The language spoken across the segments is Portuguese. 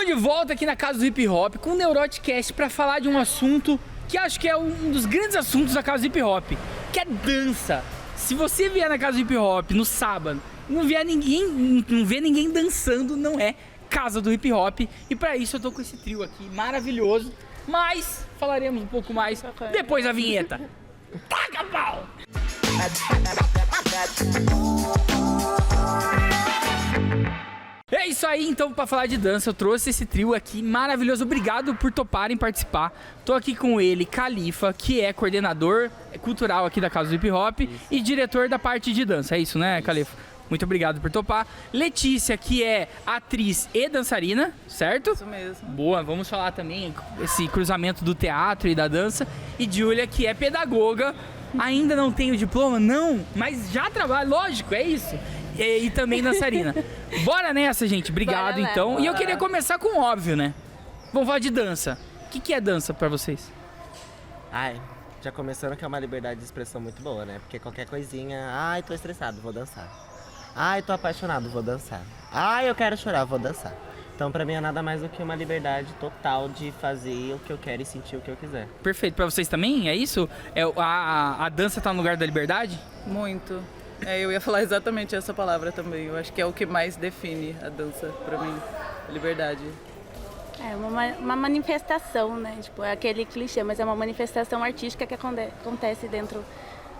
de volta aqui na Casa do Hip Hop com o Neuroticast para falar de um assunto que acho que é um dos grandes assuntos da Casa do Hip Hop, que é dança. Se você vier na Casa do Hip Hop no sábado e não vê ninguém dançando, não é Casa do Hip Hop. E para isso eu tô com esse trio aqui maravilhoso, mas falaremos um pouco mais depois da vinheta. Taca pau! É isso aí, então, para falar de dança, eu trouxe esse trio aqui maravilhoso. Obrigado por toparem participar. Tô aqui com ele, Califa, que é coordenador cultural aqui da Casa do Hip Hop e diretor da parte de dança. É isso, né, Califa? Muito obrigado por topar. Letícia, que é atriz e dançarina, certo? Isso mesmo. Boa, vamos falar também esse cruzamento do teatro e da dança. E Júlia, que é pedagoga. Ainda não tem o diploma? Não, mas já trabalha, lógico, é isso. E também dançarina. Bora nessa, gente. Obrigado, bora, então. Bora. E eu queria começar com óbvio, né? Vamos falar de dança. O que é dança pra vocês? Ai, já começando que é uma liberdade de expressão muito boa, né? Porque qualquer coisinha... Ai, tô estressado, vou dançar. Ai, tô apaixonado, vou dançar. Ai, eu quero chorar, vou dançar. Então, pra mim, é nada mais do que uma liberdade total de fazer o que eu quero e sentir o que eu quiser. Perfeito. Pra vocês também? É isso? A dança tá no lugar da liberdade? Muito. Eu ia falar exatamente essa palavra também. Eu acho que é o que mais define a dança pra mim. Liberdade. É uma manifestação, né? Tipo, é aquele clichê, mas é uma manifestação artística que acontece dentro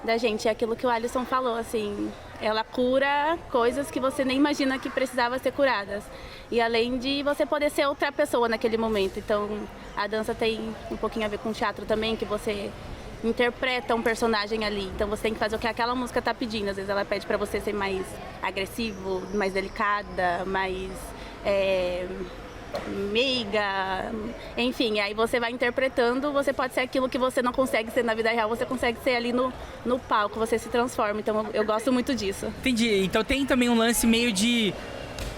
da gente. É aquilo que o Alisson falou, assim, ela cura coisas que você nem imagina que precisava ser curadas. E além de você poder ser outra pessoa naquele momento. Então, a dança tem um pouquinho a ver com teatro também, que você interpreta um personagem ali. Então, você tem que fazer o que aquela música tá pedindo. Às vezes ela pede pra você ser mais agressivo, mais delicada, mais meiga, enfim, aí você vai interpretando, você pode ser aquilo que você não consegue ser na vida real, você consegue ser ali no palco, você se transforma, então eu gosto muito disso. Entendi, então tem também um lance meio de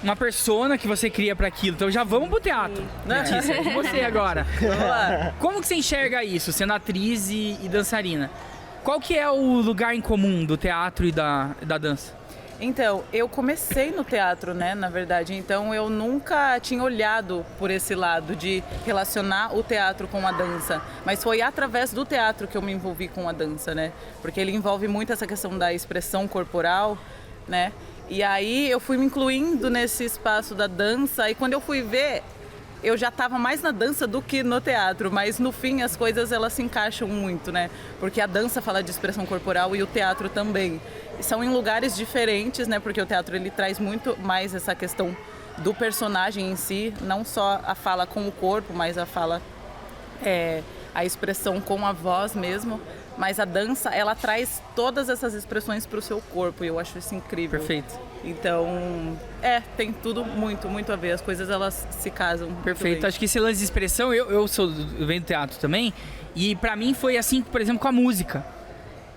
uma persona que você cria pra aquilo, então já vamos pro teatro, né? Letícia, com você agora. Vamos lá. Como que você enxerga isso, sendo atriz e dançarina? Qual que é o lugar em comum do teatro e da dança? Então, eu comecei no teatro, né, na verdade, então eu nunca tinha olhado por esse lado de relacionar o teatro com a dança, mas foi através do teatro que eu me envolvi com a dança, né, porque ele envolve muito essa questão da expressão corporal, né, e aí eu fui me incluindo nesse espaço da dança e quando eu fui ver, eu já estava mais na dança do que no teatro, mas no fim as coisas elas se encaixam muito, né? Porque a dança fala de expressão corporal e o teatro também. E são em lugares diferentes, né? Porque o teatro ele traz muito mais essa questão do personagem em si, não só a fala com o corpo, mas a fala, a expressão com a voz mesmo. Mas a dança, ela traz todas essas expressões para o seu corpo e eu acho isso incrível. Perfeito. Então, tem tudo muito, muito a ver. As coisas, elas se casam. Perfeito. Acho que esse lance de expressão, eu venho do teatro também, e pra mim foi assim, por exemplo, com a música.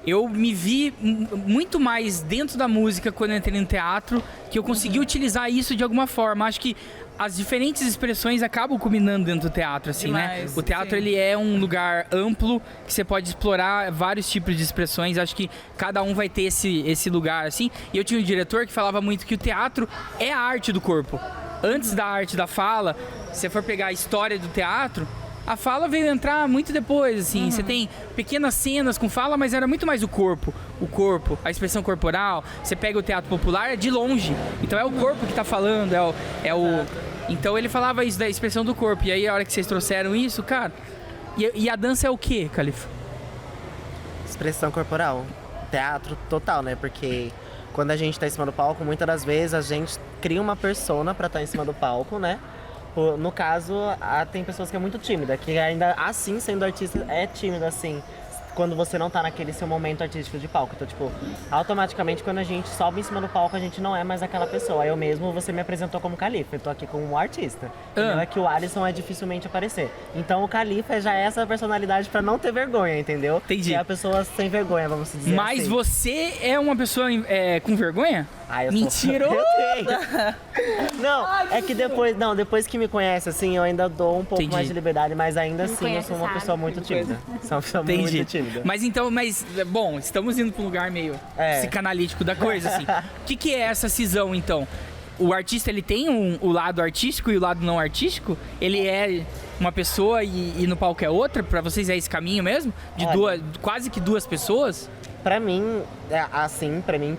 Eu me vi muito mais dentro da música quando eu entrei no teatro, que eu consegui utilizar isso de alguma forma. Acho que as diferentes expressões acabam culminando dentro do teatro, assim, demais, né? O teatro, ele é um lugar amplo, que você pode explorar vários tipos de expressões. Acho que cada um vai ter esse lugar, assim. E eu tinha um diretor que falava muito que o teatro é a arte do corpo. Antes da arte da fala, se você for pegar a história do teatro, a fala veio entrar muito depois, assim. Você tem pequenas cenas com fala, mas era muito mais o corpo, a expressão corporal. Você pega o teatro popular, é de longe. Então é o corpo que tá falando, Então ele falava isso da expressão do corpo. E aí a hora que vocês trouxeram isso, cara... E a dança é o quê, Califa? Expressão corporal. Teatro total, né? Porque quando a gente tá em cima do palco, muitas das vezes a gente cria uma persona pra estar em cima do palco, né? No caso, tem pessoas que é muito tímida, que ainda assim, sendo artista, é tímida, assim, quando você não tá naquele seu momento artístico de palco. Então, tipo, automaticamente, quando a gente sobe em cima do palco, a gente não é mais aquela pessoa. Eu mesmo, você me apresentou como Califa, eu tô aqui como um artista. Entendeu? É que o Alisson é dificilmente aparecer. Então, o Califa já é essa personalidade pra não ter vergonha, entendeu? Entendi. É a pessoa sem vergonha, vamos dizer Mas assim. você é uma pessoa com vergonha? Ah, eu Mentiroso! Não, é que depois que me conhece, assim, eu ainda dou um pouco mais de liberdade, mas ainda assim eu sou uma pessoa muito tímida. Sou uma pessoa muito tímida. Mas bom, estamos indo pra um lugar meio psicanalítico da coisa, assim. O que é essa cisão, então? o artista, ele tem o lado artístico e o lado não artístico? Ele é uma pessoa e no palco é outra? Pra vocês é esse caminho mesmo? De quase que duas pessoas? Pra mim,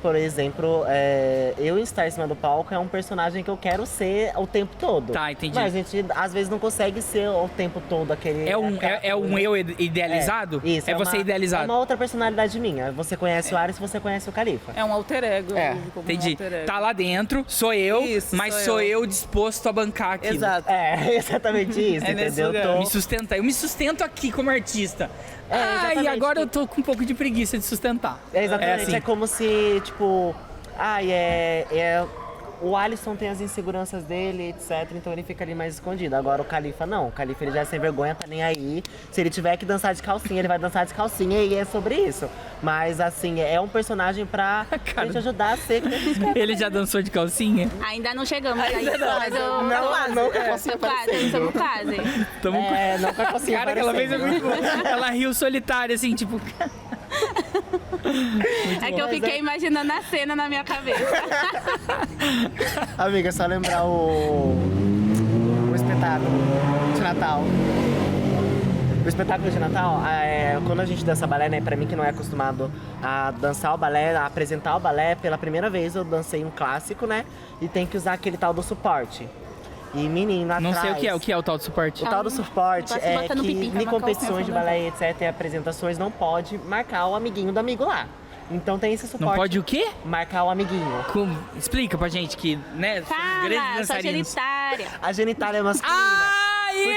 por exemplo, eu estar em cima do palco é um personagem que eu quero ser o tempo todo. Tá, entendi. Mas a gente, às vezes, não consegue ser o tempo todo aquele... É um eu idealizado? Isso. É você idealizado? É uma outra personalidade minha. Você conhece o Ares, você conhece o Califa. É um alter ego. Como Entendi. Um alter ego. Tá lá dentro, sou eu, Isso, mas sou sou eu disposto a bancar aquilo. Exato. É, exatamente isso, É nesse entendeu? lugar. Me sustenta. Eu me sustento aqui como artista. E exatamente. agora eu tô com um pouco de preguiça de sustentar. Exatamente, assim. é como se, tipo... O Alisson tem as inseguranças dele, etc. Então ele fica ali mais escondido. Agora o Califa não. O Califa ele já é sem vergonha, tá nem aí. Se ele tiver que dançar de calcinha, ele vai dançar de calcinha e é sobre isso. Mas assim, é um personagem pra gente ajudar a ser quem a gente quer. Ele já dançou de calcinha? Ainda não chegamos aí, Ainda não, mas não com a calcinha estamos quase. Tamo com... Não com a calcinha Cara, que ela fez é aparecendo. muito bom. Ela riu solitária, assim, tipo... É que eu fiquei imaginando a cena na minha cabeça. Amiga, é só lembrar o espetáculo de Natal. O espetáculo de Natal, quando a gente dança balé, né, pra mim que não é acostumado a dançar o balé, a apresentar o balé, pela primeira vez eu dancei um clássico, né, e tem que usar aquele tal do suporte. E menino, atrás... Não sei o que é o tal de suporte. O tal do suporte Você é bota no que pipi, em uma competições de calcinha balé, etc, e apresentações, não pode marcar o amiguinho do amigo lá. Então tem esse suporte. Não pode o quê? Marcar o amiguinho. Explica pra gente que, né, somos grandes Fala, sua dançarinos. genitária. A genitália é masculina.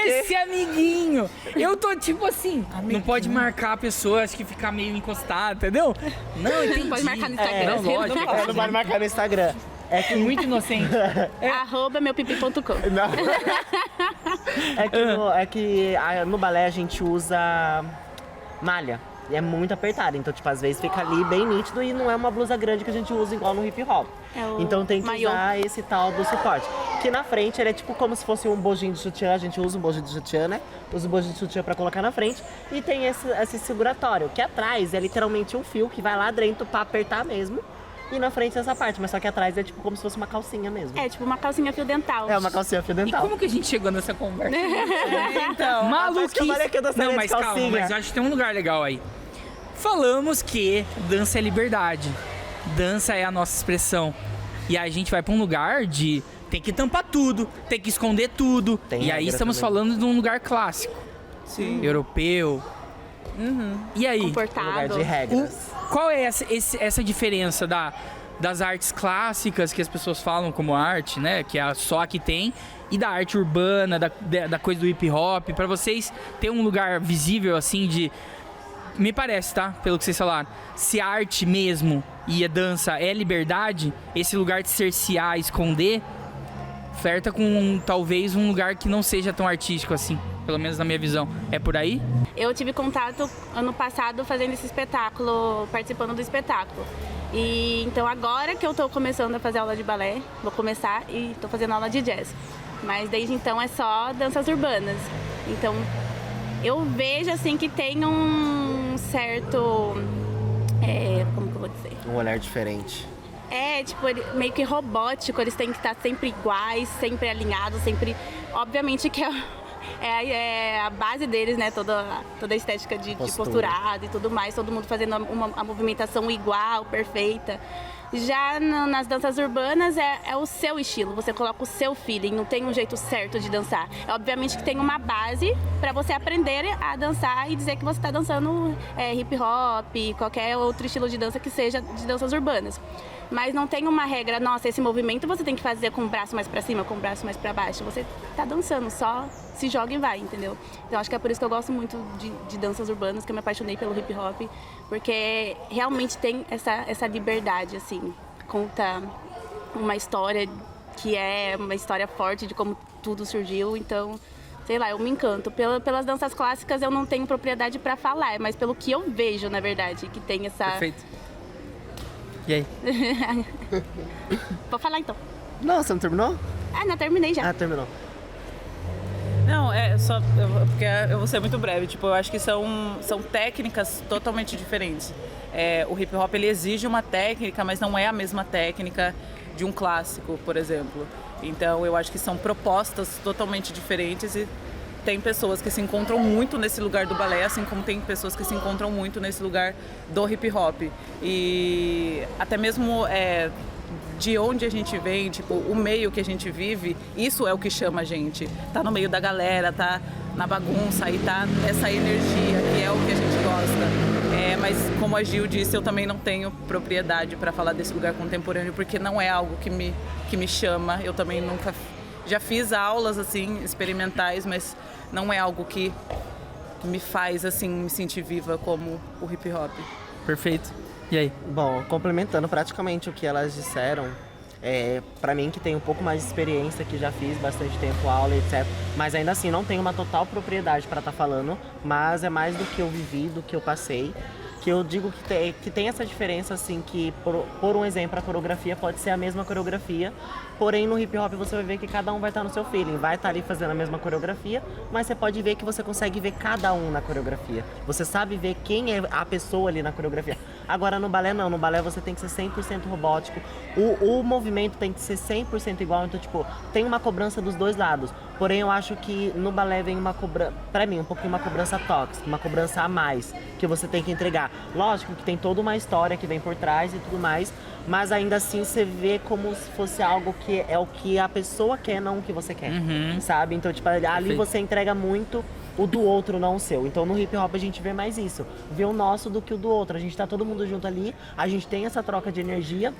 Esse amiguinho! Eu tô tipo assim, não pode marcar a pessoa, acho que ficar meio encostada, entendeu? Não, entendi. Não pode marcar no Instagram. Não, lógico. Não pode marcar no Instagram. É que Muito inocente. @meupipi.com. Não. É que no balé a gente usa malha. E é muito apertado. Então, tipo, às vezes fica ali bem nítido e não é uma blusa grande que a gente usa igual no hip hop. Então tem que maiô. usar esse tal do suporte. Que na frente ele é tipo como se fosse um bojinho de sutiã. A gente usa um bojinho de sutiã, né? Usa o bojinho de sutiã pra colocar na frente. E tem esse seguratório, que atrás é literalmente um fio que vai lá dentro pra apertar mesmo. E na frente essa parte, mas só que atrás é tipo como se fosse uma calcinha mesmo. É tipo uma calcinha fio dental. É uma calcinha fio E dental. como que a gente chegou nessa conversa? Então, Maluquice. eu falei que eu dançaria Não, de mas calma, calcinha. mas eu acho que tem um lugar legal aí. Falamos que dança é liberdade. Dança é a nossa expressão. E a gente vai pra um lugar de tem que tampar tudo, tem que esconder tudo. Tem e aí regra estamos também. falando de um lugar clássico. sim. Europeu. E aí? Um lugar Comportado. de regras. Qual é essa diferença das artes clássicas que as pessoas falam como arte, né? Que é só a que tem, e da arte urbana, da coisa do hip hop. Pra vocês ter um lugar visível assim de... Me parece, tá? Pelo que vocês falaram. Se a arte mesmo e a dança é liberdade, esse lugar de cercear, esconder, flerta com talvez um lugar que não seja tão artístico assim. Pelo menos na minha visão. É por aí? Eu tive contato ano passado fazendo esse espetáculo, participando do espetáculo. E então agora que eu tô começando a fazer aula de balé, vou começar e tô fazendo aula de jazz. Mas desde então é só danças urbanas. Então eu vejo assim que tem um certo... como que eu vou dizer? Um olhar diferente. Tipo, meio que robótico, eles têm que estar sempre iguais, sempre alinhados, sempre... Obviamente que é a base deles, né? Toda a estética de posturado e tudo mais, todo mundo fazendo a movimentação igual, perfeita. Já nas danças urbanas é o seu estilo, você coloca o seu feeling, não tem um jeito certo de dançar. Obviamente que tem uma base para você aprender a dançar e dizer que você está dançando hip hop, qualquer outro estilo de dança que seja de danças urbanas. Mas não tem uma regra, nossa, esse movimento você tem que fazer com o braço mais pra cima, com o braço mais pra baixo. Você tá dançando, só se joga e vai, entendeu? Então acho que é por isso que eu gosto muito de danças urbanas, que eu me apaixonei pelo hip hop, porque realmente tem essa liberdade, assim. Conta uma história que é uma história forte de como tudo surgiu, então... Sei lá, eu me encanto. Pelas danças clássicas eu não tenho propriedade pra falar, mas pelo que eu vejo, na verdade, que tem essa... Perfeito. E aí? Vou falar então. Não, você não terminou? Não, terminei já. Ah, terminou. Não, porque eu vou ser muito breve. Tipo, eu acho que são técnicas totalmente diferentes. O hip hop ele exige uma técnica, mas não é a mesma técnica. de um clássico, por exemplo. Então eu acho que são propostas totalmente diferentes e tem pessoas que se encontram muito nesse lugar do balé, assim como tem pessoas que se encontram muito nesse lugar do hip hop. E até mesmo de onde a gente vem, tipo, o meio que a gente vive, isso é o que chama a gente. Tá no meio da galera, tá na bagunça e tá nessa energia que é o que a gente gosta. Mas como a Gil disse, eu também não tenho propriedade para falar desse lugar contemporâneo, porque não é algo que me chama. Eu também nunca... Já fiz aulas, assim, experimentais, mas não é algo que me faz, assim, me sentir viva como o hip hop. Perfeito. E aí? Bom, complementando praticamente o que elas disseram, pra mim que tem um pouco mais de experiência, que já fiz bastante tempo aula, etc. Mas ainda assim não tenho uma total propriedade para estar falando, mas é mais do que eu vivi, do que eu passei. Que eu digo que tem essa diferença, assim, que, por um exemplo, a coreografia pode ser a mesma coreografia, porém no hip hop você vai ver que cada um vai estar no seu feeling, vai estar ali fazendo a mesma coreografia, mas você pode ver que você consegue ver cada um na coreografia. Você sabe ver quem é a pessoa ali na coreografia. Agora no balé não, no balé você tem que ser 100% robótico, o movimento tem que ser 100% igual, então tipo, tem uma cobrança dos dois lados. Porém eu acho que no balé vem uma cobrança, pra mim, um pouquinho uma cobrança tóxica, uma cobrança a mais, que você tem que entregar. Lógico que tem toda uma história que vem por trás e tudo mais, mas ainda assim você vê como se fosse algo que é o que a pessoa quer, não o que você quer, sabe? Então, tipo, ali você entrega muito o do outro, não o seu. Então, no hip hop a gente vê mais isso, vê o nosso do que o do outro. A gente tá todo mundo junto ali, a gente tem essa troca de energia,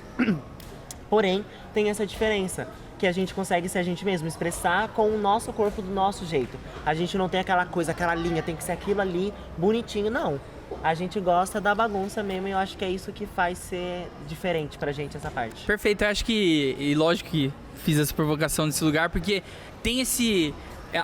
porém, tem essa diferença, que a gente consegue ser a gente mesmo, expressar com o nosso corpo do nosso jeito. A gente não tem aquela coisa, aquela linha, tem que ser aquilo ali, bonitinho, não. A gente gosta da bagunça mesmo e eu acho que é isso que faz ser diferente pra gente essa parte. Perfeito, eu acho que, e lógico que fiz essa provocação nesse lugar, porque tem esse...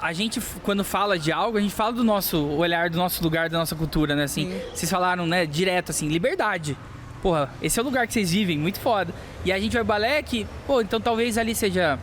A gente, quando fala de algo, a gente fala do nosso olhar, do nosso lugar, da nossa cultura, né? Assim, vocês falaram, né, direto, assim, liberdade. Porra, esse é o lugar que vocês vivem, muito foda. E a gente vai balé que, pô, então talvez ali seja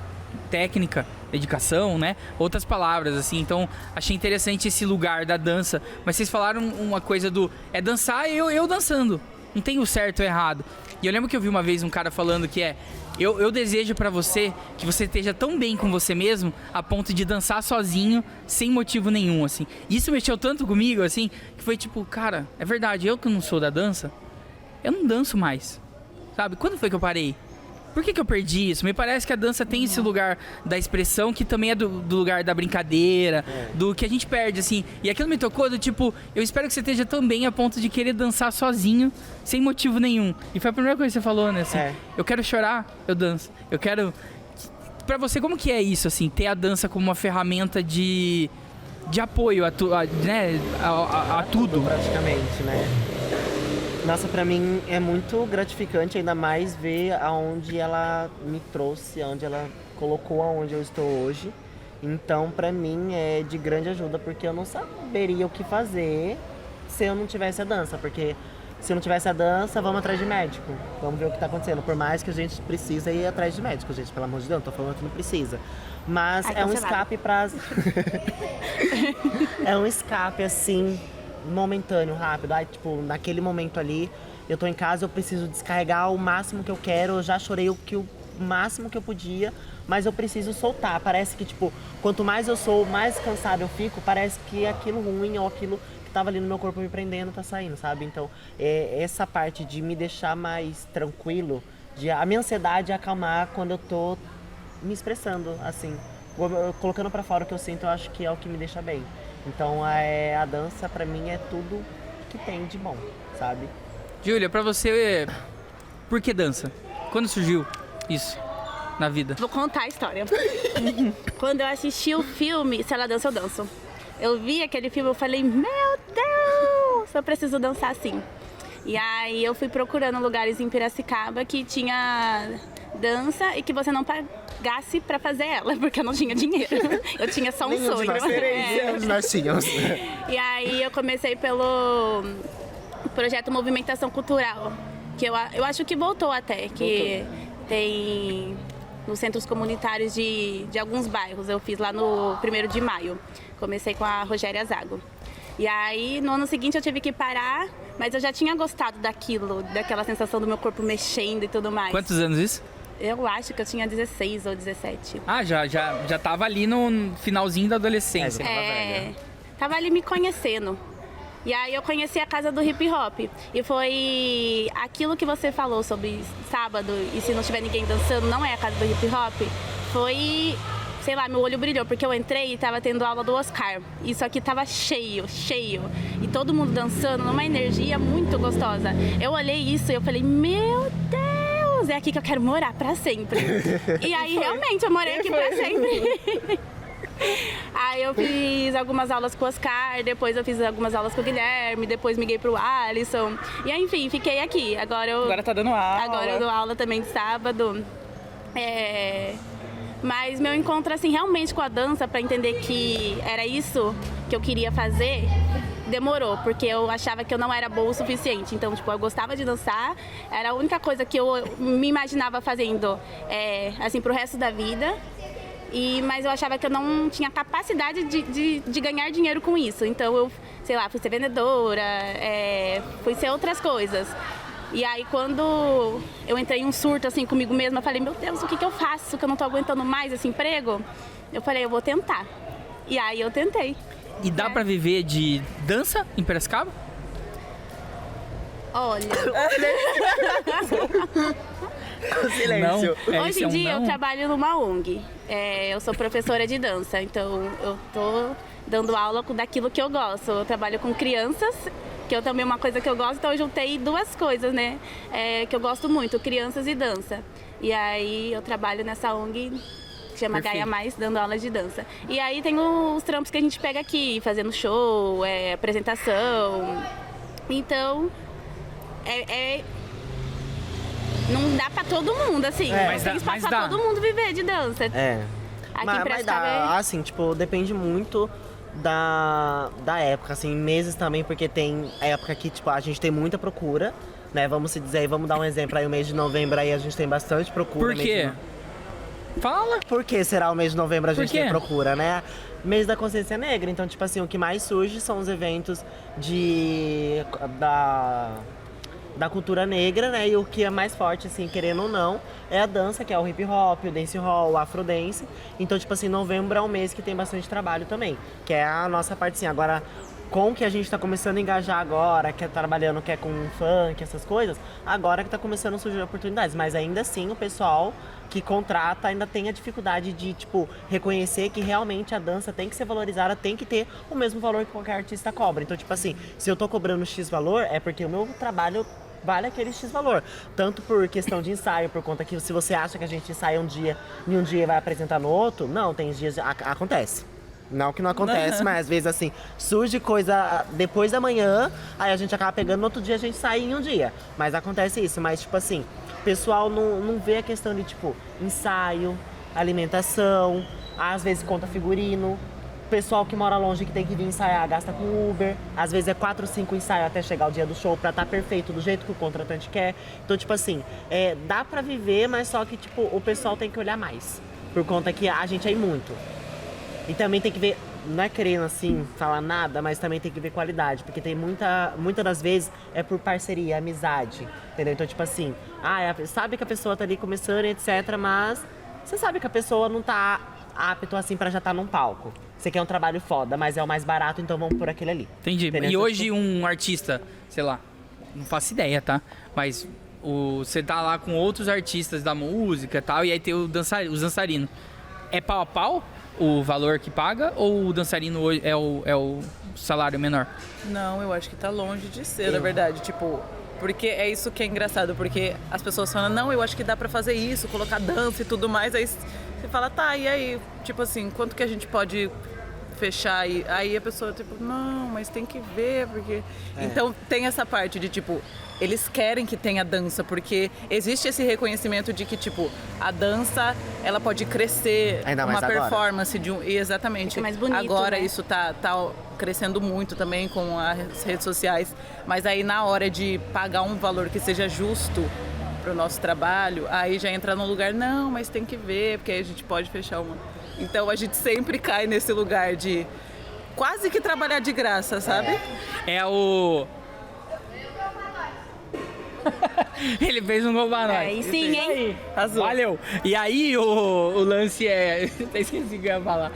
técnica, dedicação, né? Outras palavras, assim. Então, achei interessante esse lugar da dança. Mas vocês falaram uma coisa do... É dançar eu dançando. Não tem o certo ou errado. E eu lembro que eu vi uma vez um cara falando que eu desejo pra você que você esteja tão bem com você mesmo a ponto de dançar sozinho, sem motivo nenhum, assim. Isso mexeu tanto comigo, assim, que foi tipo, cara, é verdade, eu que não sou da dança, eu não danço mais, sabe? Quando foi que eu parei? Por que eu perdi isso? Me parece que a dança tem esse lugar da expressão que também é do lugar da brincadeira, do que a gente perde, assim. E aquilo me tocou do tipo, eu espero que você esteja tão bem a ponto de querer dançar sozinho, sem motivo nenhum. E foi a primeira coisa que você falou, né? Assim, eu quero chorar, eu danço. Eu quero... Pra você, como que é isso, assim? Ter a dança como uma ferramenta de apoio a tudo? Praticamente, né? Nossa, pra mim é muito gratificante, ainda mais ver aonde ela me trouxe, aonde ela colocou aonde eu estou hoje. Então, pra mim é de grande ajuda, porque eu não saberia o que fazer se eu não tivesse a dança. Porque se eu não tivesse a dança, vamos atrás de médico. Vamos ver o que tá acontecendo. Por mais que a gente precisa ir atrás de médico, gente, pelo amor de Deus, não tô falando que não precisa. Mas é um escape pra... É um escape, assim... momentâneo, rápido. Aí, tipo, naquele momento ali, eu tô em casa, eu preciso descarregar o máximo que eu quero. Eu já chorei o máximo que eu podia, mas eu preciso soltar. Parece que, tipo, quanto mais eu sou, mais cansado eu fico, parece que aquilo ruim ou aquilo que tava ali no meu corpo me prendendo tá saindo, sabe? Então, essa parte de me deixar mais tranquilo, de a minha ansiedade acalmar quando eu tô me expressando, assim, colocando pra fora o que eu sinto, eu acho que é o que me deixa bem. Então a dança pra mim é tudo que tem de bom, sabe? Júlia, pra você, por que dança? Quando surgiu isso na vida? Vou contar a história. Quando eu assisti o filme Se Ela Dança, Eu Danço, eu vi aquele filme, eu falei, meu Deus, eu preciso dançar assim. E aí eu fui procurando lugares em Piracicaba que tinha dança e que você não pagasse pra fazer ela, porque eu não tinha dinheiro. Eu tinha só um sonho. Nós tínhamos. E aí eu comecei pelo projeto Movimentação Cultural, que eu acho que voltou até, que tem nos centros comunitários de alguns bairros. Eu fiz lá no 1º de maio. Comecei com a Rogéria Zago. E aí, no ano seguinte, eu tive que parar, mas eu já tinha gostado daquilo, daquela sensação do meu corpo mexendo e tudo mais. Quantos anos isso? Eu acho que eu tinha 16 ou 17. Ah, já tava ali no finalzinho da adolescência. Tava ali me conhecendo. E aí eu conheci a casa do hip hop. E foi aquilo que você falou sobre sábado, e se não tiver ninguém dançando, não é a casa do hip hop. Foi, sei lá, meu olho brilhou, porque eu entrei e tava tendo aula do Oscar. Isso aqui tava cheio. E todo mundo dançando, numa energia muito gostosa. Eu olhei isso e eu falei, meu Deus, é aqui que eu quero morar pra sempre. E aí realmente eu morei aqui pra sempre. Aí eu fiz algumas aulas com o Oscar, depois eu fiz algumas aulas com o Guilherme, depois miguei pro Alisson. E aí, enfim, fiquei aqui. Agora tá dando aula. Agora eu dou aula também de sábado. Mas meu encontro, assim, realmente com a dança, pra entender que era isso que eu queria fazer, demorou, porque eu achava que eu não era boa o suficiente. Então, tipo, eu gostava de dançar, era a única coisa que eu me imaginava fazendo, assim, pro resto da vida. Mas eu achava que eu não tinha capacidade de ganhar dinheiro com isso. Então eu, sei lá, fui ser vendedora, fui ser outras coisas. E aí quando eu entrei em um surto assim comigo mesma, eu falei, meu Deus, o que eu faço? Que eu não tô aguentando mais esse emprego? Eu falei, eu vou tentar. E aí eu tentei. E dá pra viver de dança em Piracicaba? Olha... Silêncio. Hoje em dia eu trabalho numa ONG. Eu sou professora de dança, então eu tô dando aula daquilo que eu gosto. Eu trabalho com crianças, que eu também é uma coisa que eu gosto, então eu juntei duas coisas, né? Que eu gosto muito, crianças e dança. E aí eu trabalho nessa ONG, que chama Gaia Mais, dando aula de dança. E aí tem os trampos que a gente pega aqui, fazendo show, apresentação. Então, não dá pra todo mundo, assim. Mas tem espaço dá. pra todo mundo viver de dança. Aqui em Mas Piracicaba dá, assim, tipo, depende muito da época, assim, meses também, porque tem época que, tipo, a gente tem muita procura, né? Vamos se dizer aí, vamos dar um exemplo aí, o mês de novembro aí a gente tem bastante procura. Por quê? Fala! Por que será o mês de novembro a gente Por quê? tem procura, né? Mês da consciência negra, então, tipo assim, o que mais surge são os eventos da cultura negra, né? E o que é mais forte, assim, querendo ou não, é a dança, que é o hip hop, o dancehall, o afrodance. Então, tipo assim, novembro é um mês que tem bastante trabalho também, que é a nossa parte, assim. Agora, com o que a gente tá começando a engajar agora, que é trabalhando, que é com funk, essas coisas, agora que tá começando a surgir oportunidades. Mas ainda assim, o pessoal que contrata ainda tem a dificuldade de, tipo, reconhecer que realmente a dança tem que ser valorizada, tem que ter o mesmo valor que qualquer artista cobra. Então, tipo assim, se eu tô cobrando X valor, é porque o meu trabalho vale aquele X valor. Tanto por questão de ensaio, por conta que se você acha que a gente ensaia um dia e um dia vai apresentar no outro, não, tem dias... Acontece. Não que não acontece, mas às vezes assim, surge coisa depois da manhã, aí a gente acaba pegando, no outro dia a gente sai em um dia. Mas acontece isso, mas tipo assim, o pessoal não vê a questão de tipo, ensaio, alimentação, às vezes conta figurino. Pessoal que mora longe, que tem que vir ensaiar, gasta com Uber. Às vezes é 4 ou 5 ensaios até chegar o dia do show pra estar perfeito do jeito que o contratante quer. Então, tipo assim, dá pra viver, mas só que tipo, o pessoal tem que olhar mais. Por conta que a gente é muito. E também tem que ver, não é querendo assim, falar nada, mas também tem que ver qualidade. Porque tem muitas das vezes é por parceria, amizade, entendeu? Então, tipo assim, sabe que a pessoa tá ali começando, etc, mas você sabe que a pessoa não tá apto assim pra já estar num palco. Você quer um trabalho foda, mas é o mais barato, então vamos por aquele ali. Entendi. Entendeu? E Então, hoje um artista, sei lá, não faço ideia, tá? Mas você tá lá com outros artistas da música e tal, e aí tem os dançarinos. É pau a pau o valor que paga, ou o dançarino hoje é o salário menor? Não, eu acho que tá longe de ser, na verdade. Tipo, porque é isso que é engraçado, porque as pessoas falam, não, eu acho que dá pra fazer isso, colocar dança e tudo mais, aí você fala, tá, e aí? Tipo assim, quanto que a gente pode fechar? E aí a pessoa, tipo, não, mas tem que ver, porque... Então tem essa parte de, tipo, eles querem que tenha dança, porque existe esse reconhecimento de que, tipo, a dança, ela pode crescer, ainda uma mais agora. Performance de um... Exatamente. Fica mais bonito, agora né? isso tá crescendo muito também com as redes sociais, mas aí na hora de pagar um valor que seja justo pro nosso trabalho, aí já entra num lugar, não, mas tem que ver, porque aí a gente pode fechar uma... Então a gente sempre cai nesse lugar de quase que trabalhar de graça, sabe? Ele fez um gol pra nós. Aí sim, hein? Arrasou. Valeu. E aí o lance é... Até esqueci o que eu ia falar.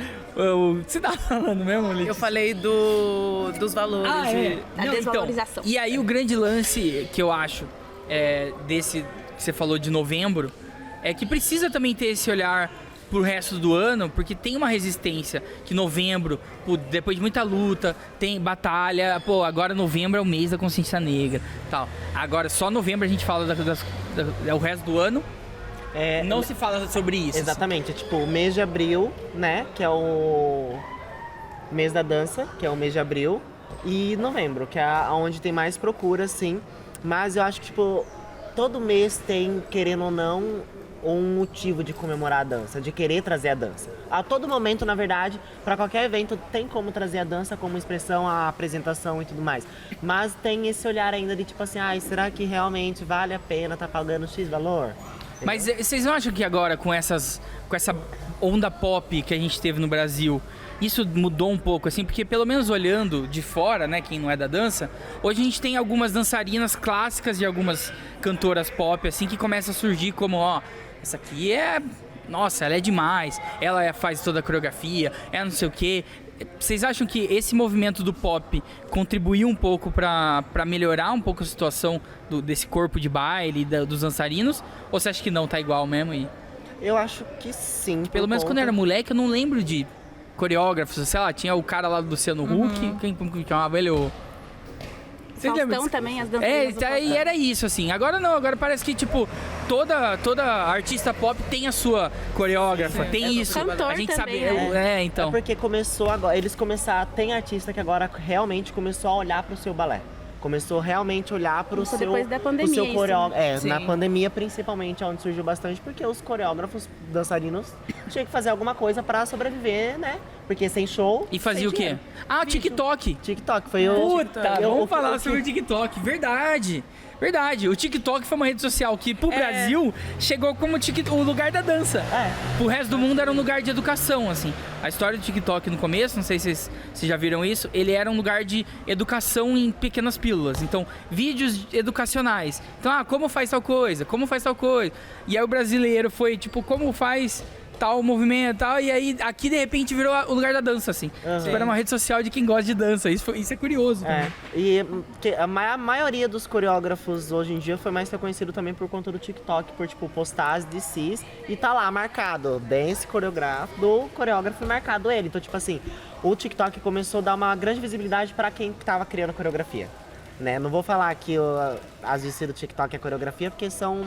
Você tá falando mesmo, Letícia? Eu falei dos valores. A desvalorização. E aí o grande lance que eu acho desse que você falou de novembro é que precisa também ter esse olhar pro resto do ano, porque tem uma resistência que novembro, depois de muita luta, tem batalha, agora novembro é o mês da consciência negra, tal. Agora só novembro a gente fala o resto do ano, não se fala sobre isso. Exatamente, tipo, o mês de abril, né, que é o mês da dança, que é o mês de abril, e novembro, que é onde tem mais procura, sim. Mas eu acho que, tipo, todo mês tem, querendo ou não, um motivo de comemorar a dança, de querer trazer a dança. A todo momento, na verdade, para qualquer evento, tem como trazer a dança como expressão, a apresentação e tudo mais. Mas tem esse olhar ainda de tipo assim, será que realmente vale a pena tá pagando X valor? Mas vocês não acham que agora, com essa onda pop que a gente teve no Brasil, isso mudou um pouco, assim? Porque pelo menos olhando de fora, né, quem não é da dança, hoje a gente tem algumas dançarinas clássicas de algumas cantoras pop, assim, que começam a surgir como, essa aqui nossa, ela é demais, ela faz toda a coreografia, não sei o quê. Vocês acham que esse movimento do pop contribuiu um pouco pra melhorar um pouco a situação desse corpo de baile, dos dançarinos? Ou você acha que não, tá igual mesmo? Eu acho que sim. Pelo menos quando eu era moleque, eu não lembro de coreógrafos, sei lá, tinha o cara lá do Luciano Huck, como chamava ele? Faustão também, as dançarinas. E era isso, assim. Agora não, agora parece que, tipo, toda artista pop tem a sua coreógrafa, tem isso. Cantor a gente também, sabe. Então. É porque começou agora, eles começaram, tem artista que agora realmente começou a olhar pro seu balé. Começou realmente a olhar pro seu, depois da pandemia, pro seu coreógrafo. Na Sim. pandemia, principalmente, onde surgiu bastante, porque os coreógrafos, dançarinos, tinham que fazer alguma coisa pra sobreviver, né? Porque sem show. E fazia sem o quê? dinheiro. TikTok. TikTok foi o. Puta, vamos falar sobre o TikTok. Verdade. O TikTok foi uma rede social que pro Brasil chegou como o lugar da dança. Pro resto do mundo era um lugar de educação, assim. A história do TikTok no começo, não sei se vocês já viram isso, ele era um lugar de educação em pequenas pílulas. Então, vídeos educacionais. Então, como faz tal coisa? E aí o brasileiro foi, tipo, como faz tal movimento e tal, e aí aqui de repente virou o lugar da dança, assim. Tipo, era uma rede social de quem gosta de dança, isso é curioso. E a maioria dos coreógrafos hoje em dia foi mais reconhecido também por conta do TikTok, por tipo postar as DCs e tá lá marcado, dance coreógrafo, do coreógrafo marcado ele. Então tipo assim, o TikTok começou a dar uma grande visibilidade para quem tava criando coreografia. Né? Não vou falar que as DCs do TikTok é coreografia, porque são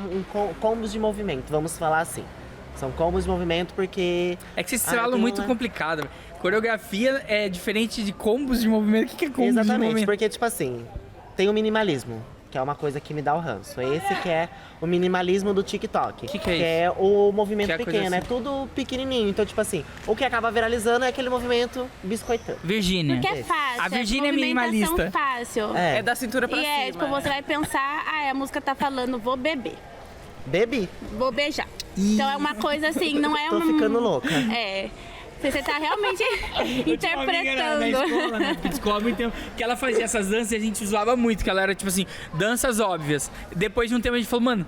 combos de movimento, vamos falar assim. São combos de movimento porque... É que vocês falam muito complicado. Coreografia é diferente de combos de movimento. O que é combos de movimento? Exatamente, porque tipo assim, tem o minimalismo, que é uma coisa que me dá o ranço. Esse que é o minimalismo do TikTok. Que é isso? Que é o movimento pequeno, assim? é tudo pequenininho. Então tipo assim, o que acaba viralizando é aquele movimento biscoitando. Virgínia. Porque é fácil. A Virgínia é minimalista. Fácil. É da cintura pra cima. Tipo, você vai pensar, a música tá falando, vou beber. Bebi? Vou beijar. Então é uma coisa assim, não é Tô ficando louca. Você tá realmente interpretando. Na escola, né? Escola há muito tempo, que ela fazia essas danças e a gente zoava muito, que ela era tipo assim, danças óbvias. Depois de um tempo a gente falou, mano,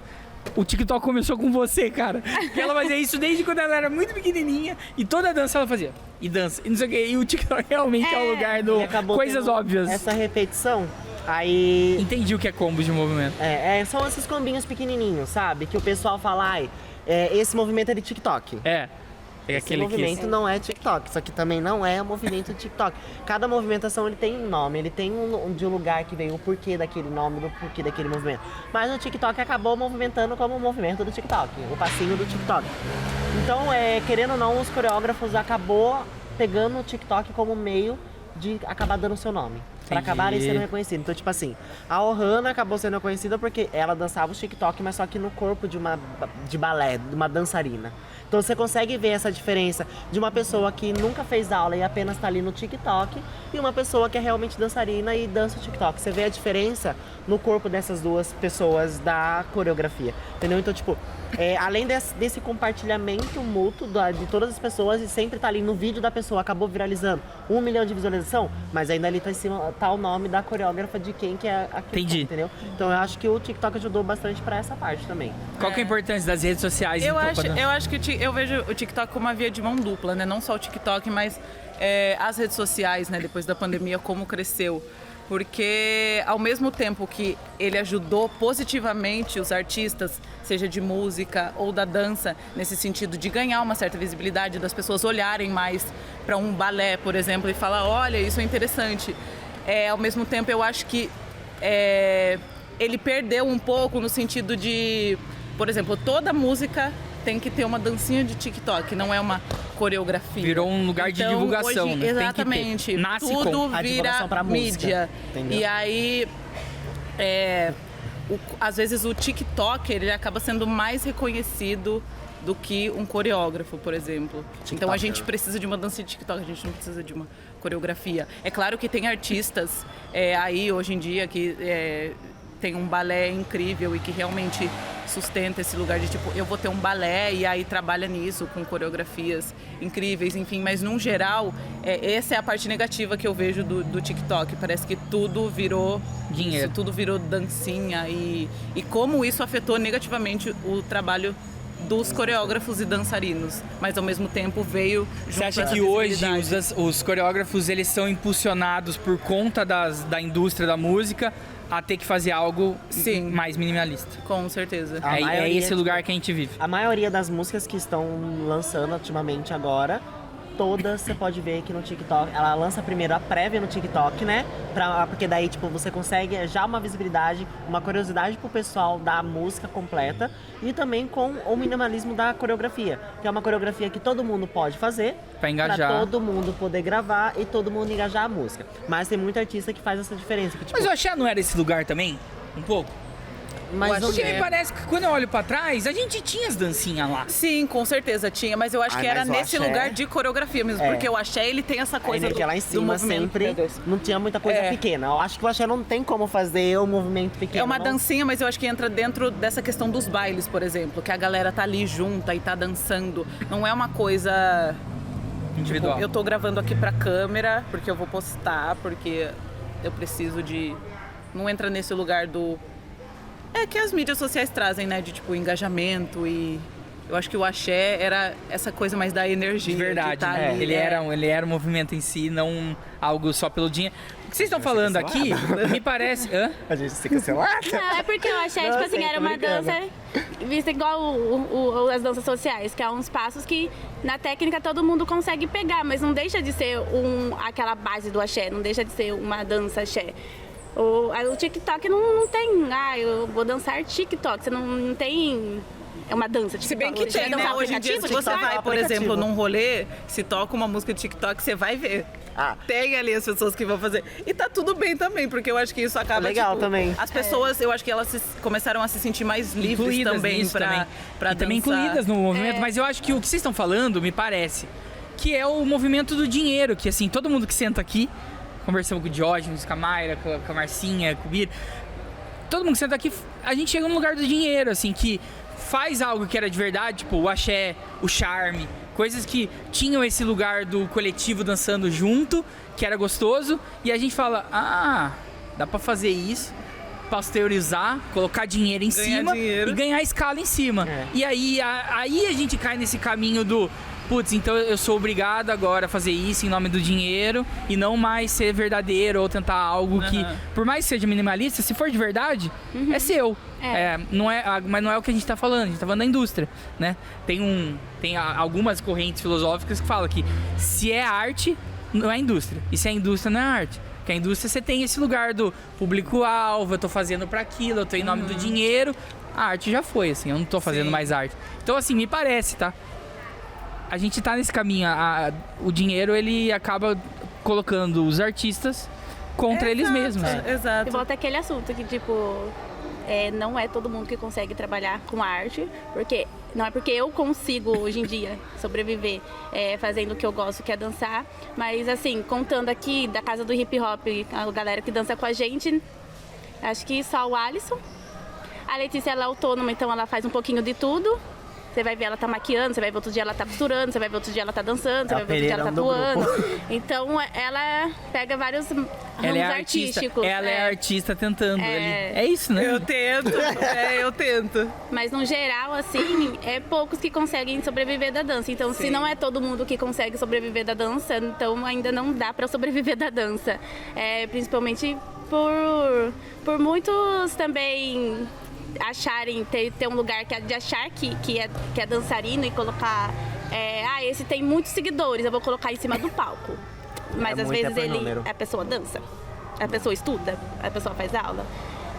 o TikTok começou com você, cara. Porque ela fazia isso desde quando ela era muito pequenininha e toda dança ela fazia. E dança, e não sei o que. E o TikTok realmente é o lugar do coisas óbvias. Essa repetição. Aí... Entendi o que é combo de movimento. São esses combinhos pequenininhos, sabe? Que o pessoal fala, esse movimento é de TikTok. Esse movimento não é TikTok, isso aqui também não é o movimento de TikTok. Cada movimentação ele tem um nome, ele tem de um lugar que veio o porquê daquele nome, do porquê daquele movimento. Mas o TikTok acabou movimentando como o movimento do TikTok, o passinho do TikTok. Então, querendo ou não, os coreógrafos acabou pegando o TikTok como meio de acabar dando o seu nome. Pra acabarem sendo reconhecidos. Então, tipo assim, a Ohana acabou sendo reconhecida porque ela dançava o TikTok, mas só que no corpo de balé, de uma dançarina. Então você consegue ver essa diferença de uma pessoa que nunca fez aula e apenas tá ali no TikTok e uma pessoa que é realmente dançarina e dança o TikTok. Você vê a diferença no corpo dessas duas pessoas da coreografia, entendeu? Então, tipo, além desse compartilhamento mútuo de todas as pessoas e sempre tá ali no vídeo da pessoa, acabou viralizando 1 milhão de visualização, mas ainda ali tá em cima, tá o nome da coreógrafa de quem que é a Entendi. entendeu? Então eu acho que o TikTok ajudou bastante pra essa parte também. Qual que é a importância das redes sociais? Eu então, acho que eu vejo o TikTok como uma via de mão dupla, né? Não só o TikTok, mas as redes sociais, né? Depois da pandemia, como cresceu. Porque ao mesmo tempo que ele ajudou positivamente os artistas, seja de música ou da dança, nesse sentido de ganhar uma certa visibilidade, das pessoas olharem mais para um balé, por exemplo, e falar, olha, isso é interessante. Ao mesmo tempo, eu acho que ele perdeu um pouco no sentido de, por exemplo, toda música tem que ter uma dancinha de TikTok, não é uma coreografia. Virou um lugar de divulgação, hoje, né? Exatamente. Tem que ter. Nasce tudo com a vira divulgação pra mídia. música, E aí, às vezes o TikTok ele acaba sendo mais reconhecido do que um coreógrafo, por exemplo. Então a gente precisa de uma dança de TikTok, a gente não precisa de uma coreografia. É claro que tem artistas aí hoje em dia que tem um balé incrível e que realmente sustenta esse lugar de tipo, eu vou ter um balé e aí trabalha nisso com coreografias incríveis, enfim, mas num geral, essa é a parte negativa que eu vejo do TikTok. Parece que tudo virou dinheiro, isso, tudo virou dancinha e como isso afetou negativamente o trabalho dos coreógrafos e dançarinos, mas ao mesmo tempo veio junto. Você acha essa que hoje visibilidade. os coreógrafos eles são impulsionados por conta da indústria da música a ter que fazer algo Sim. mais minimalista? Com certeza. A É maioria, esse lugar que a gente vive. A maioria das músicas que estão lançando ultimamente agora, todas você pode ver aqui no TikTok. Ela lança primeiro a prévia no TikTok, né? Porque daí, tipo, você consegue já uma visibilidade, uma curiosidade pro pessoal da música completa e também com o minimalismo da coreografia. Que é uma coreografia que todo mundo pode fazer. Pra engajar. Pra todo mundo poder gravar e todo mundo engajar a música. Mas tem muita artista que faz essa diferença. Que, tipo, Mas o axé não era esse lugar também? Um pouco? mas Porque axé- me parece que quando eu olho pra trás, a gente tinha as dancinhas lá. Sim, com certeza tinha, mas eu acho que era mas o nesse axé- lugar de coreografia mesmo, porque o axé ele tem essa a coisa energia lá em do cima movimento. sempre Meu Deus. não tinha muita coisa pequena. Eu acho que o axé não tem como fazer um movimento pequeno. É uma não. dancinha, mas eu acho que entra dentro dessa questão dos bailes, por exemplo, que a galera tá ali junta e tá dançando. Não é uma coisa Individual. tipo, eu tô gravando aqui pra câmera, porque eu vou postar, porque eu preciso de... Não entra nesse lugar do... que as mídias sociais trazem, né? De, tipo, engajamento e... Eu acho que o axé era essa coisa mais da energia. De verdade, tá né? ali, Ele era um movimento em si, não algo só pelo dinheiro. O que vocês estão falando aqui, me parece... Hã? A gente se cancelado. Não, é porque eu achei, Não, tipo assim, sei, era tô uma brincando. dança vista igual as danças sociais, que há uns passos que na técnica todo mundo consegue pegar, mas não deixa de ser aquela base do axé, não deixa de ser uma dança axé. O TikTok não tem, eu vou dançar TikTok, você não tem... É uma dança TikTok. Se bem que Você vai tem, né? dançar Hoje em dia, se aplicativo, você TikTok? vai, por aplicativo. exemplo, num rolê, se toca uma música de TikTok, você vai ver. Tem ali as pessoas que vão fazer. E tá tudo bem também, porque eu acho que isso acaba, legal tipo, também. As pessoas, eu acho que elas começaram a se sentir mais livres Incluídas também nisso pra também. pra E também dançar. incluídas no movimento, mas eu acho que o que vocês estão falando, me parece, que é o movimento do dinheiro, que assim, todo mundo que senta aqui, conversamos com o Diógenes, com a Mayra, com a Marcinha, com o Bira, todo mundo que senta aqui, a gente chega no lugar do dinheiro, assim, que faz algo que era de verdade, tipo o axé, o charme, coisas que tinham esse lugar do coletivo dançando junto, que era gostoso, e a gente fala, dá pra fazer isso, pasteurizar, colocar dinheiro em Ganhar cima dinheiro. e ganhar escala em cima. E aí a gente cai nesse caminho do putz, então eu sou obrigado agora a fazer isso em nome do dinheiro e não mais ser verdadeiro ou tentar algo que, por mais que seja minimalista, se for de verdade, é seu. Mas não é o que a gente tá falando, a gente tá falando da indústria, né? Tem algumas correntes filosóficas que falam que se é arte, não é indústria. E se é indústria, não é arte. Porque a indústria você tem esse lugar do público-alvo, eu tô fazendo pra aquilo, eu tô em nome do dinheiro. A arte já foi, assim, eu não tô fazendo mais arte. Então, assim, me parece, tá? A gente tá nesse caminho, o dinheiro ele acaba colocando os artistas contra eles mesmos. E Exato. volta aquele assunto que, tipo, não é todo mundo que consegue trabalhar com arte, porque não é porque eu consigo hoje em dia sobreviver fazendo o que eu gosto, que é dançar, mas assim, contando aqui da casa do hip hop, a galera que dança com a gente, acho que só o Alisson. A Letícia, ela é autônoma, então ela faz um pouquinho de tudo. Você vai ver ela tá maquiando, você vai ver outro dia ela tá costurando, você vai ver outro dia ela tá dançando, você vai ver outro dia ela tá Pereirão do atuando. Então ela pega vários Ela é ramos artista. artísticos. Ela é artista tentando ali. É isso, né? Eu tento, eu tento. Mas no geral, assim, é poucos que conseguem sobreviver da dança. Então, se não é todo mundo que consegue sobreviver da dança, então ainda não dá pra sobreviver da dança. Principalmente por muitos também acharem, ter um lugar de achar que é dançarino e colocar... esse tem muitos seguidores, eu vou colocar em cima do palco. Mas às vezes a pessoa dança, a pessoa estuda, a pessoa faz aula.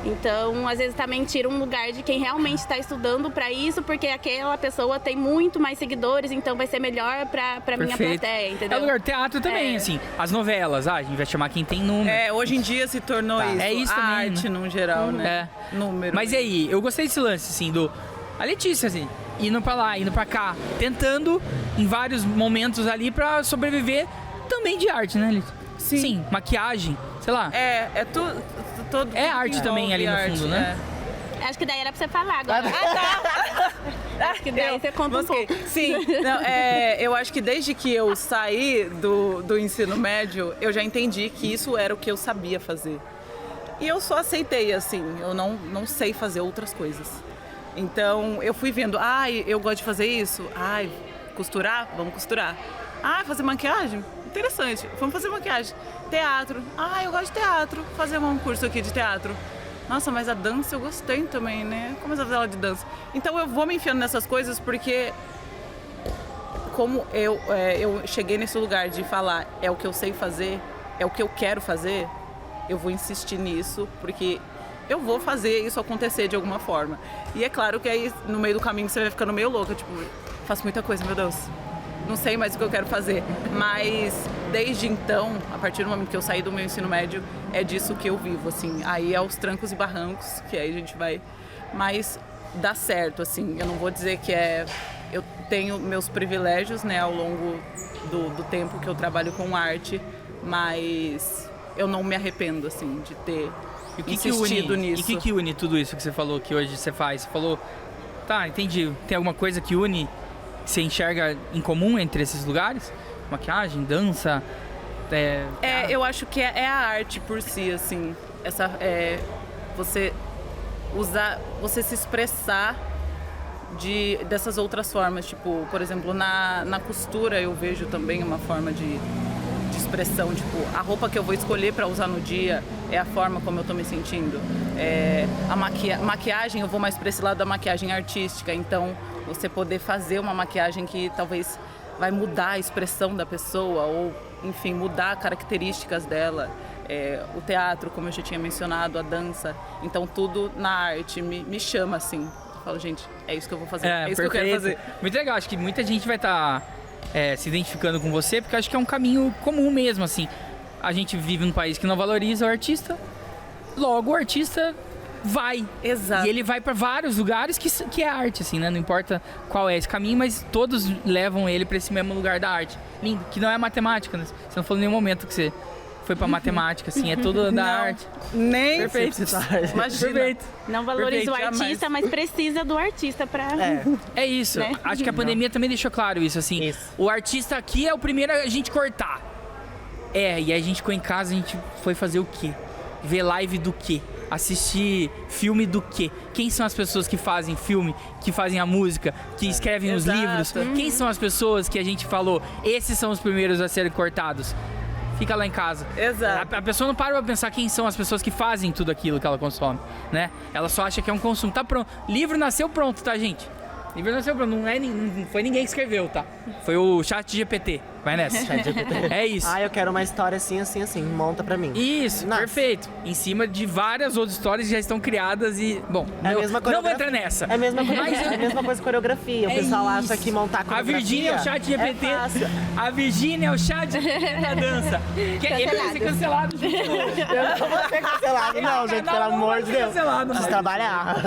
Então, às vezes também tira um lugar de quem realmente está estudando para isso, porque aquela pessoa tem muito mais seguidores, então vai ser melhor para minha plateia, entendeu? É o lugar teatro também, assim. As novelas, a gente vai chamar quem tem número. Hoje em dia se tornou isso. É isso a também, arte, né? no geral, né? Número. Mas e aí, eu gostei desse lance, assim, a Letícia, assim, indo pra lá, indo pra cá, tentando em vários momentos ali pra sobreviver também de arte, né, Letícia? Sim, maquiagem, sei lá. Todo é arte também ali no fundo, né? Acho que daí era pra você falar agora. Acho que daí você conta um pouco. Sim, não, eu acho que desde que eu saí do ensino médio, eu já entendi que isso era o que eu sabia fazer. E eu só aceitei, assim, eu não sei fazer outras coisas. Então, eu fui vendo, eu gosto de fazer isso. Costurar? Vamos costurar. Fazer maquiagem? Interessante, vamos fazer maquiagem. Teatro. Eu gosto de teatro. Fazer um curso aqui de teatro. Nossa, mas a dança eu gostei também, né? Começar a fazer aula de dança. Então eu vou me enfiando nessas coisas porque como eu cheguei nesse lugar de falar é o que eu sei fazer, é o que eu quero fazer, eu vou insistir nisso porque eu vou fazer isso acontecer de alguma forma. E é claro que aí no meio do caminho você vai ficando meio louca, tipo, faço muita coisa, meu Deus. Não sei mais o que eu quero fazer, mas desde então, a partir do momento que eu saí do meu ensino médio, é disso que eu vivo, assim. Aí é os trancos e barrancos, que aí a gente vai, mas dá certo, assim. Eu não vou dizer que eu tenho meus privilégios, né, ao longo do tempo que eu trabalho com arte, mas eu não me arrependo, assim, de ter insistido nisso. E o que une tudo isso que você falou que hoje você faz? Você falou, tá, entendi, tem alguma coisa que une... Você enxerga em comum entre esses lugares? Maquiagem, dança? Eu acho que é a arte por si, assim. Você se expressar dessas outras formas. Tipo, por exemplo, na costura eu vejo também uma forma de expressão. Tipo, a roupa que eu vou escolher para usar no dia é a forma como eu tô me sentindo. A maquiagem, eu vou mais para esse lado da maquiagem artística. Então, você poder fazer uma maquiagem que talvez vai mudar a expressão da pessoa ou, enfim, mudar características dela. O teatro, como eu já tinha mencionado, a dança. Então, tudo na arte me chama, assim. Eu falo, gente, é isso que eu vou fazer, é isso que eu quero fazer. Muito legal, acho que muita gente vai estar se identificando com você, porque acho que é um caminho comum mesmo, assim. A gente vive num país que não valoriza o artista, logo o artista... vai. Exato. E ele vai para vários lugares que é arte, assim, né? Não importa qual é esse caminho, mas todos levam ele para esse mesmo lugar da arte. Lindo. Que não é matemática, né? Você não falou em nenhum momento que você foi para matemática, assim, é tudo da arte. Nem. Perfeito. Imagina. Perfeito. Não valoriza o artista, mas precisa do artista para... É isso. Né? Acho que a pandemia também deixou claro isso, assim. Isso. O artista aqui é o primeiro a gente cortar. E aí a gente ficou em casa, a gente foi fazer o quê? Ver live do quê? Assistir filme do quê? Quem são as pessoas que fazem filme, que fazem a música, que escrevem os livros? Quem são as pessoas que a gente falou, esses são os primeiros a serem cortados? Fica lá em casa. Exato. A pessoa não para pra pensar quem são as pessoas que fazem tudo aquilo que ela consome, né? Ela só acha que é um consumo. Tá pronto. Livro nasceu pronto, tá, gente? Livro nasceu pronto. Não foi ninguém que escreveu, tá? Foi o ChatGPT. Vai nessa. ChatGPT. É isso. Eu quero uma história assim, assim, assim. Monta pra mim. Isso, Nossa. perfeito. Em cima de várias outras histórias que já estão criadas e... Bom, É a mesma não vou entrar nessa. É a mesma coisa coreografia. O pessoal acha que montar A coreografia... Virgínia é o chat GPT. É fácil. A Virgínia é o chat GPT da dança. Ele vai ser cancelado. Eu não vou ser cancelado, não, gente. Pelo amor de Deus. Cancelado, Preciso trabalhar.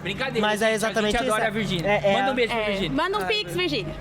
Brincadeira. Mas é exatamente a gente adora isso. a Virgínia. Manda um beijo pra Virgínia. Manda um pix, Virgínia.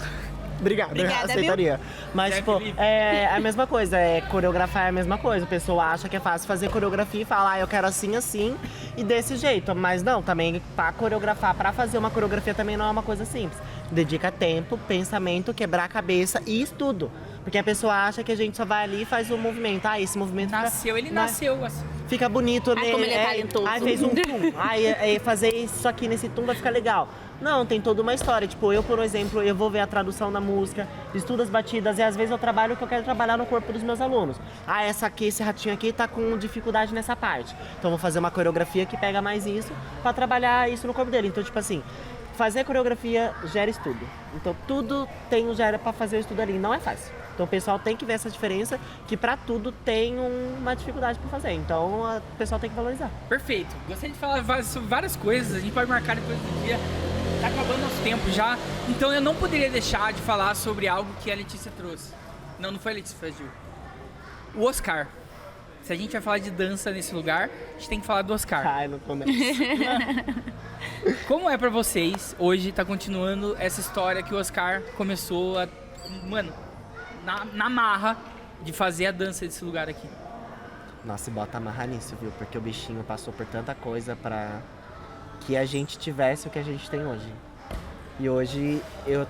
Obrigado, Obrigada, aceitaria. Mas, tipo, é a mesma coisa, coreografar é a mesma coisa. A pessoa acha que é fácil fazer coreografia e fala, eu quero assim, assim e desse jeito. Mas não, também pra coreografar, pra fazer uma coreografia também não é uma coisa simples. Dedica tempo, pensamento, quebrar a cabeça e estudo. Porque a pessoa acha que a gente só vai ali e faz o movimento. Ah, esse movimento Nasceu, ele nasceu assim. fica bonito, né? Como ele é talentoso. Aí fez um tum. Aí fazer isso aqui nesse tum vai ficar legal. Não, tem toda uma história. Tipo, eu, por exemplo, eu vou ver a tradução da música, estudo as batidas e às vezes eu trabalho o que eu quero trabalhar no corpo dos meus alunos. Ah, esse ratinho aqui tá com dificuldade nessa parte. Então eu vou fazer uma coreografia que pega mais isso pra trabalhar isso no corpo dele. Então, tipo assim, fazer coreografia gera estudo. Então tudo gera pra fazer o estudo ali. Não é fácil. Então o pessoal tem que ver essa diferença, que pra tudo tem uma dificuldade pra fazer. Então o pessoal tem que valorizar. Perfeito. Gostaria de falar sobre várias coisas. A gente pode marcar depois do dia. Tá acabando nosso tempo já. Então eu não poderia deixar de falar sobre algo que a Letícia trouxe. Não foi a Letícia, foi a Gil. O Oscar. Se a gente vai falar de dança nesse lugar, a gente tem que falar do Oscar. Ai, não começa. Como é pra vocês, hoje, tá continuando essa história que o Oscar começou a... Mano, na marra de fazer a dança desse lugar aqui. Nossa, e bota amarrar nisso, viu? Porque o bichinho passou por tanta coisa pra que a gente tivesse o que a gente tem hoje. E hoje eu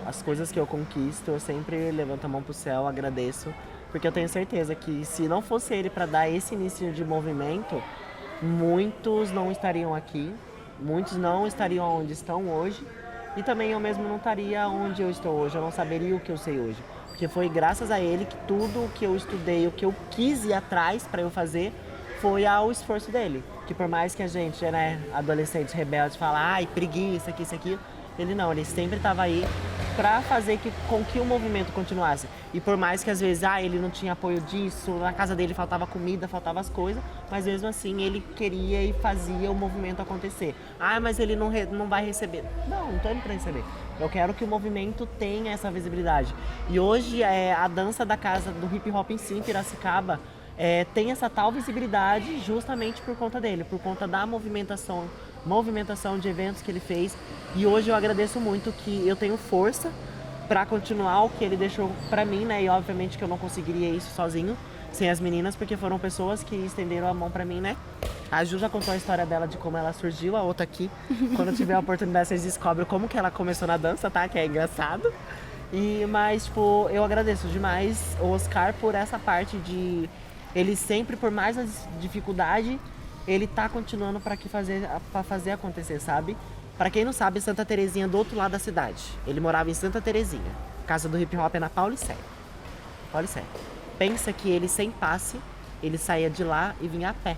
as coisas que eu conquisto, eu sempre levanto a mão pro céu, agradeço, porque eu tenho certeza que se não fosse ele para dar esse início de movimento, muitos não estariam aqui, muitos não estariam onde estão hoje, e também eu mesmo não estaria onde eu estou hoje, eu não saberia o que eu sei hoje. Porque foi graças a ele que tudo o que eu estudei, o que eu quis ir atrás para eu fazer, foi ao esforço dele. Que por mais que a gente, né, adolescente rebelde, fala, ai, preguiça, isso aqui, ele não, ele sempre estava aí para fazer com que o movimento continuasse. E por mais que às vezes, ele não tinha apoio disso, na casa dele faltava comida, faltava as coisas, mas mesmo assim ele queria e fazia o movimento acontecer. Ah, mas ele não vai receber. Não tô indo para receber. Eu quero que o movimento tenha essa visibilidade. E hoje a dança da casa do hip hop em si, em Piracicaba, tem essa tal visibilidade justamente por conta dele, por conta da movimentação de eventos que ele fez. E hoje eu agradeço muito que eu tenho força para continuar o que ele deixou para mim, né? E obviamente que eu não conseguiria isso sozinho, sem as meninas, porque foram pessoas que estenderam a mão para mim, né? A Ju já contou a história dela de como ela surgiu, a outra aqui. Quando tiver a oportunidade, vocês descobrem como que ela começou na dança, tá? Que é engraçado. Mas, tipo, eu agradeço demais o Oscar por essa parte de... Ele sempre, por mais as dificuldades, ele tá continuando para fazer acontecer, sabe? Para quem não sabe, Santa Terezinha do outro lado da cidade. Ele morava em Santa Terezinha. Casa do hip hop é na Paulicéia. Pensa que ele, sem passe, ele saía de lá e vinha a pé.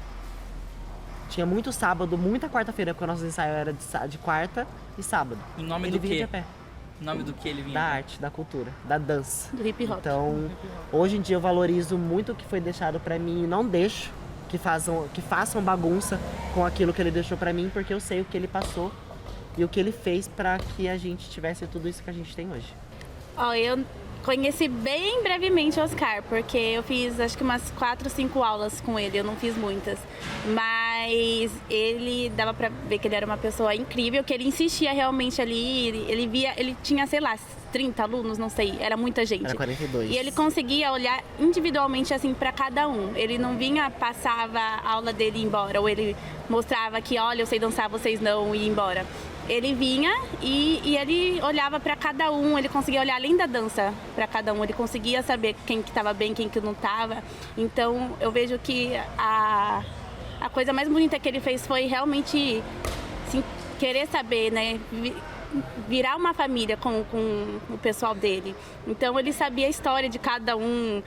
Tinha muito sábado, muita quarta-feira, porque o nosso ensaio era de quarta e sábado. Em nome ele do vinha quê? de a pé. Em nome do que ele vinha? Da arte, da cultura, da dança. Do hip hop. Então, hoje em dia eu valorizo muito o que foi deixado pra mim e não deixo que façam bagunça com aquilo que ele deixou pra mim, porque eu sei o que ele passou e o que ele fez pra que a gente tivesse tudo isso que a gente tem hoje. Eu conheci bem brevemente o Oscar, porque eu fiz acho que umas 4, 5 aulas com ele, eu não fiz muitas. Mas ele dava pra ver que ele era uma pessoa incrível, que ele insistia realmente ali, ele tinha, sei lá, 30 alunos, não sei, era muita gente. Era 42. E ele conseguia olhar individualmente assim pra cada um. Ele não vinha, passava a aula dele e ia embora, ou ele mostrava que, olha, eu sei dançar, vocês não, e ia embora. Ele vinha e ele olhava para cada um, ele conseguia olhar além da dança para cada um, ele conseguia saber quem que estava bem, quem que não estava. Então eu vejo que a coisa mais bonita que ele fez foi realmente assim, querer saber, né? Virar uma família com o pessoal dele. Então ele sabia a história de cada um,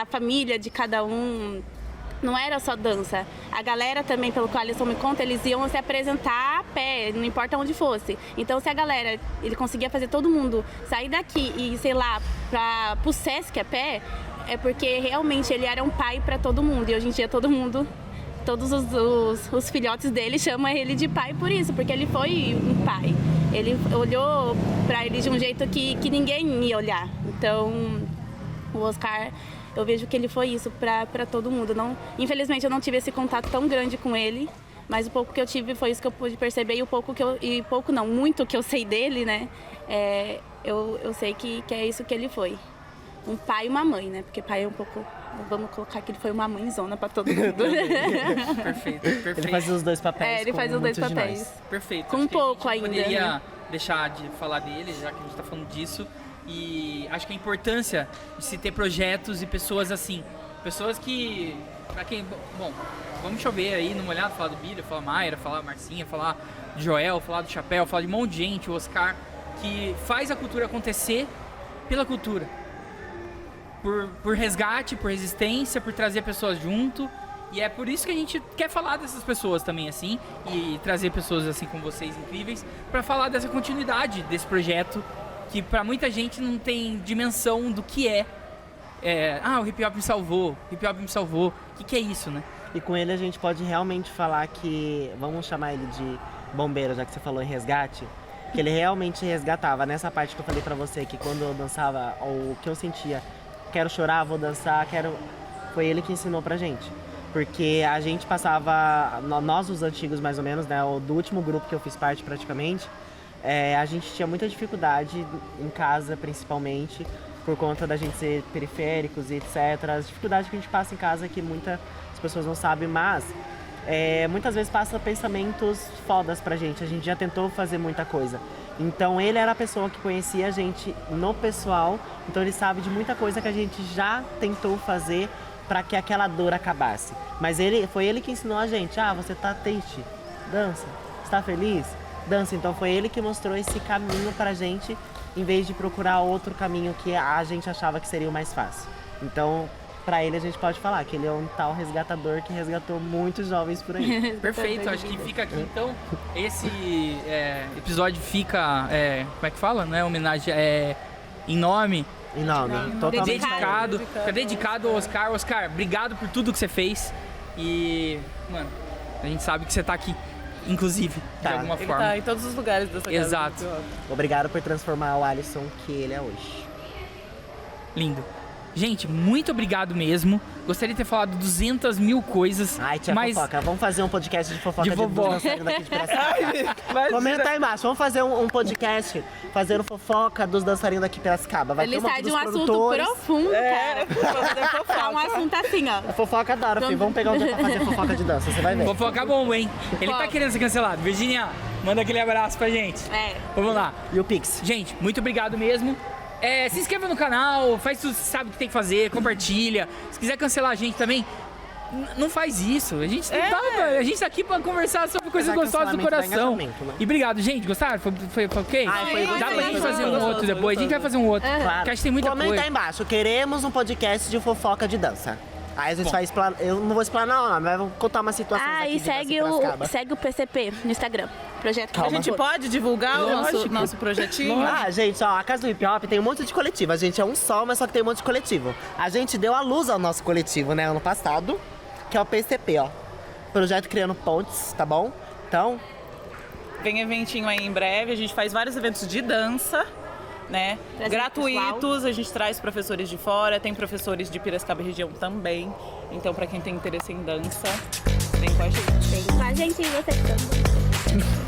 a família de cada um. Não era só dança. A galera também, pelo que o Alisson me conta, eles iam se apresentar a pé, não importa onde fosse. Então, se a galera, ele conseguia fazer todo mundo sair daqui e, sei lá, pro Sesc a pé, é porque realmente ele era um pai para todo mundo. E hoje em dia todo mundo, todos os filhotes dele chamam ele de pai por isso, porque ele foi um pai. Ele olhou para ele de um jeito que ninguém ia olhar. Então, o Oscar... Eu vejo que ele foi isso para todo mundo. Infelizmente, eu não tive esse contato tão grande com ele, mas o pouco que eu tive foi isso que eu pude perceber muito que eu sei dele, né? Eu sei que é isso que ele foi. Um pai e uma mãe, né? Porque pai é um pouco... Vamos colocar que ele foi uma mãezona para todo mundo. Perfeito. Ele faz os dois papéis. Ele faz os dois papéis. Demais. Perfeito. Com um pouco ainda. Poderia deixar de falar dele, já que a gente tá falando disso. E acho que a importância de se ter projetos e pessoas assim. Pessoas que, pra quem, bom, vamos chover aí numa olhada, falar do Bira, falar Mayra, falar Marcinha, falar do Joel, falar do Chapéu, falar de um monte de gente, o Oscar, que faz a cultura acontecer pela cultura. Por resgate, por resistência, por trazer pessoas junto. E é por isso que a gente quer falar dessas pessoas também, assim, e trazer pessoas assim como vocês, incríveis, pra falar dessa continuidade desse projeto, que pra muita gente não tem dimensão do que é. O hip hop me salvou, hip hop me salvou. O que é isso, né? E com ele a gente pode realmente falar que, vamos chamar ele de bombeiro, já que você falou em resgate, que ele realmente resgatava. Nessa parte que eu falei pra você, que quando eu dançava, o que eu sentia, quero chorar, vou dançar, foi ele que ensinou pra gente. Porque a gente passava, nós os antigos mais ou menos, né, do último grupo que eu fiz parte praticamente, a gente tinha muita dificuldade em casa principalmente, por conta da gente ser periféricos e etc. As dificuldades que a gente passa em casa que muitas pessoas não sabem, mas muitas vezes passa pensamentos fodas pra gente, a gente já tentou fazer muita coisa. Então ele era a pessoa que conhecia a gente no pessoal, então ele sabe de muita coisa que a gente já tentou fazer para que aquela dor acabasse. Mas foi ele que ensinou a gente, você tá triste, dança, está feliz, dança. Então foi ele que mostrou esse caminho pra gente, em vez de procurar outro caminho que a gente achava que seria o mais fácil. Então, pra ele a gente pode falar que ele é um tal resgatador que resgatou muitos jovens por aí. Perfeito, acho que fica aqui então, esse episódio fica, como é que fala, né, homenagem, em nome... Em nome, totalmente dedicado ao Oscar. Oscar, obrigado por tudo que você fez. E, mano, a gente sabe que você tá aqui, inclusive, de alguma forma. Ele tá em todos os lugares dessa casa. Exato. Obrigado por transformar o Alisson que ele é hoje. Lindo. Gente, muito obrigado mesmo. Gostaria de ter falado 200 mil coisas. Ai, tia mas... fofoca. Vamos fazer um podcast de fofoca De vovó. dançarinos daqui de Piracicaba. Comenta aí embaixo. Vamos fazer um podcast fazendo fofoca dos dançarinos daqui de Piracicaba. Vai Ele ter sai de um assunto produtores. profundo, cara. É um assunto assim, ó. Fofoca adora, filho. Vamos pegar um dia pra fazer fofoca de dança, você vai ver. Fofoca bom, hein? Ele tá querendo ser cancelado. Virginia, manda aquele abraço pra gente. Vamos lá. E o Pix? Gente, muito obrigado mesmo. Se inscreva no canal, faz tudo que você sabe que tem que fazer, compartilha. Se quiser cancelar a gente também, não faz isso. A gente, a gente tá aqui pra conversar sobre coisas gostosas do coração. Né? E obrigado, gente. Gostaram? Foi ok? Foi Dá pra gente fazer um outro depois. A gente vai fazer um outro. Claro. Porque acho que tem muita Comenta coisa. aí embaixo. Queremos um podcast de fofoca de dança. Aí a gente vai explanar. Eu não vou explanar, não, mas vou contar uma situação. E segue o PCP no Instagram. Projeto Calma. A gente pode divulgar o nosso projetinho? Gente, a Casa do Hip Hop tem um monte de coletivo. A gente é um só, mas só que tem um monte de coletivo. A gente deu a luz ao nosso coletivo, né, ano passado, que é o PCP, ó. Projeto Criando Pontes, tá bom? Então... Vem eventinho aí em breve, a gente faz vários eventos de dança, né? Gratuitos, a gente traz professores de fora, tem professores de Piracicaba região também. Então, pra quem tem interesse em dança, vem com a gente. Vem com a gente e você também.